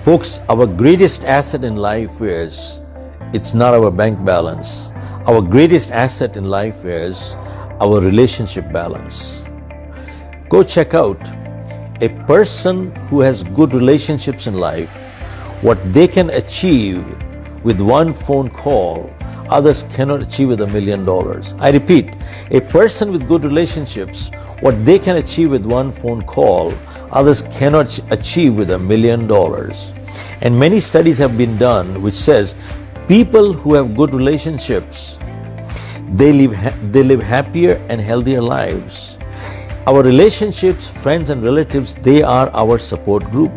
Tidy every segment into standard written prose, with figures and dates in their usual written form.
Folks, our greatest asset in life it's not our bank balance. Our greatest asset in life is our relationship balance. Go check out a person who has good relationships in life, what they can achieve with one phone call, others cannot achieve with $1 million. I repeat, a person with good relationships, what they can achieve with one phone call, others cannot achieve with $1 million. And many studies have been done which says people who have good relationships, they live happier and healthier lives. Our relationships, friends and relatives, they are our support group.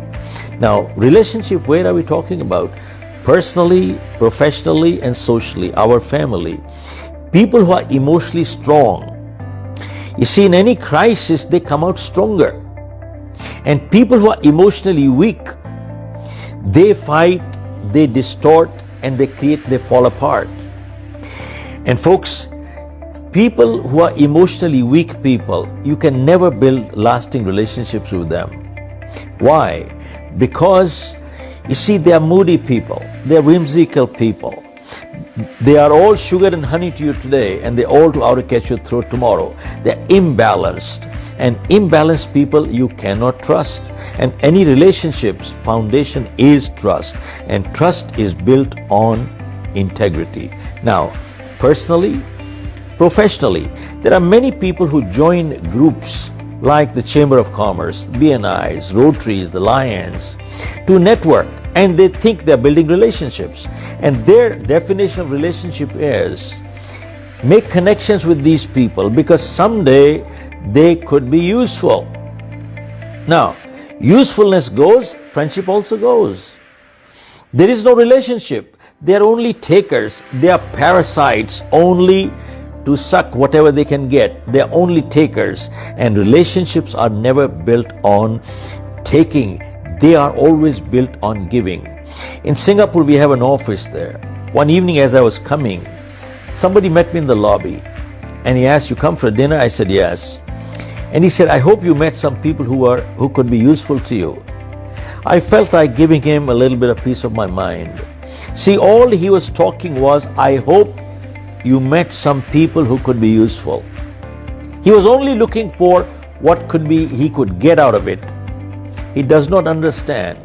Now, relationship, where are we talking about? Personally, professionally, and socially, our family. People who are emotionally strong. You see, in any crisis, they come out stronger. And people who are emotionally weak, they fight, they distort, and they fall apart. And folks, people who are emotionally weak people, you can never build lasting relationships with them. Why? Because, you see, they are moody people, they are whimsical people. They are all sugar and honey to you today, and they're all out to catch your throat tomorrow. They're imbalanced. And imbalanced people you cannot trust. And any relationship's foundation is trust. And trust is built on integrity. Now, personally, professionally, there are many people who join groups like the Chamber of Commerce, BNIs, Rotaries, the Lions, to network, and they think they're building relationships. And their definition of relationship is make connections with these people because someday they could be useful. Now, usefulness goes, friendship also goes. There is no relationship. They are only takers. They are parasites only to suck whatever they can get. They are only takers. And relationships are never built on taking. They are always built on giving. In Singapore, we have an office there. One evening as I was coming, somebody met me in the lobby and he asked, "You come for dinner?" I said, "Yes." And he said, "I hope you met some people who could be useful to you." I felt like giving him a little bit of peace of my mind. See, all he was talking was, I hope you met some people who could be useful. He was only looking for what he could get out of it. He does not understand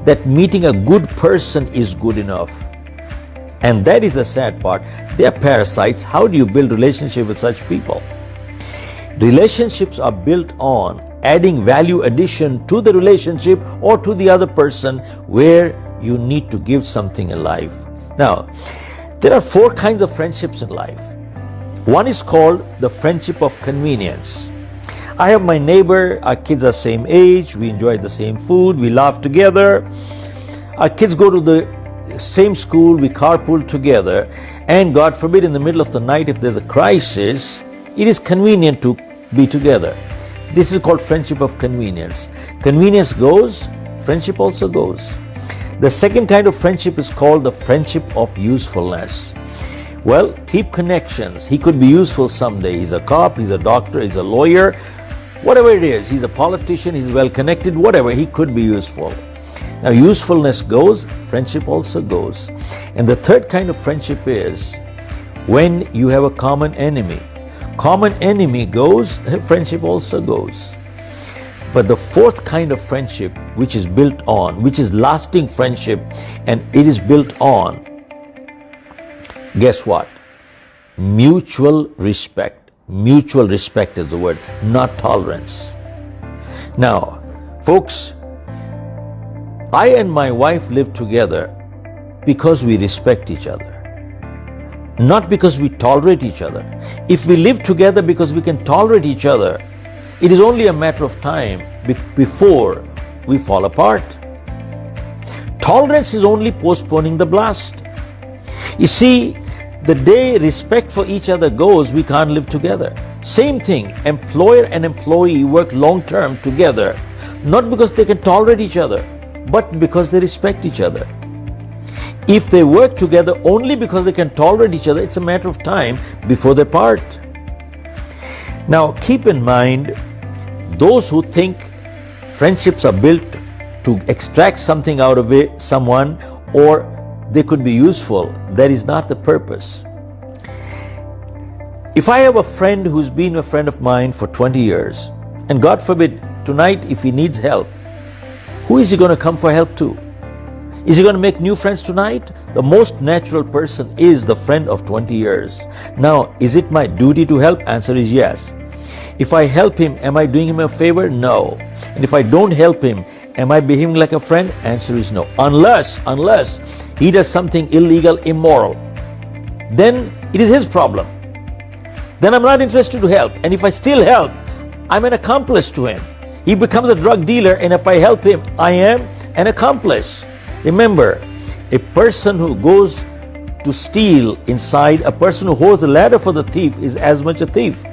that meeting a good person is good enough. And that is the sad part. They are parasites. How do you build relationship with such people? Relationships are built on adding value addition to the relationship or to the other person where you need to give something in life. Now, there are 4 kinds of friendships in life. One is called the friendship of convenience. I have my neighbor, our kids are same age, we enjoy the same food, we laugh together. Our kids go to the same school, we carpool together, and God forbid in the middle of the night if there's a crisis, it is convenient to be together. This is called friendship of convenience. Convenience goes, friendship also goes. The second kind of friendship is called the friendship of usefulness. Well, keep connections. He could be useful someday. He's a cop, he's a doctor, he's a lawyer, whatever it is. He's a politician, he's well connected, whatever, he could be useful. Now, usefulness goes, friendship also goes. And the third kind of friendship is when you have a common enemy. Common enemy goes, friendship also goes. But the fourth kind of friendship, which is built on, which is lasting friendship, and it is built on, guess what? Mutual respect. Mutual respect is the word, not tolerance. Now, folks, I and my wife live together because we respect each other. Not because we tolerate each other. If we live together because we can tolerate each other, it is only a matter of time before we fall apart. Tolerance is only postponing the blast. You see, the day respect for each other goes, we can't live together. Same thing, employer and employee work long term together, not because they can tolerate each other, but because they respect each other. If they work together only because they can tolerate each other, it's a matter of time before they part. Now, keep in mind, those who think friendships are built to extract something out of it, someone, or they could be useful. That is not the purpose. If I have a friend who's been a friend of mine for 20 years, and God forbid, tonight if he needs help, who is he going to come for help to? Is he going to make new friends tonight? The most natural person is the friend of 20 years. Now, is it my duty to help? Answer is yes. If I help him, am I doing him a favor? No. And if I don't help him, am I behaving like a friend? Answer is no. Unless he does something illegal, immoral, then it is his problem. Then I'm not interested to help. And if I still help, I'm an accomplice to him. He becomes a drug dealer, and if I help him, I am an accomplice. Remember, a person who goes to steal inside, a person who holds the ladder for the thief is as much a thief.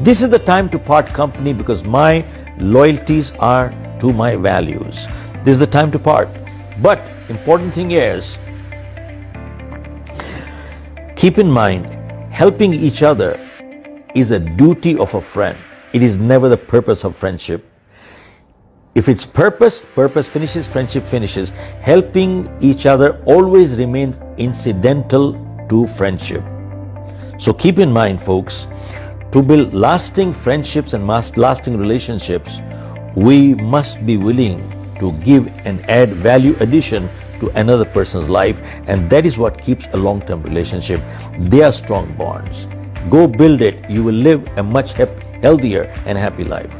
This is the time to part company because my loyalties are to my values. This is the time to part. But important thing is, keep in mind, helping each other is a duty of a friend. It is never the purpose of friendship. If it's purpose finishes, friendship finishes. Helping each other always remains incidental to friendship. So keep in mind, folks, to build lasting friendships and lasting relationships, we must be willing to give and add value addition to another person's life, and that is what keeps a long-term relationship. They are strong bonds. Go build it. You will live a much healthier and happy life.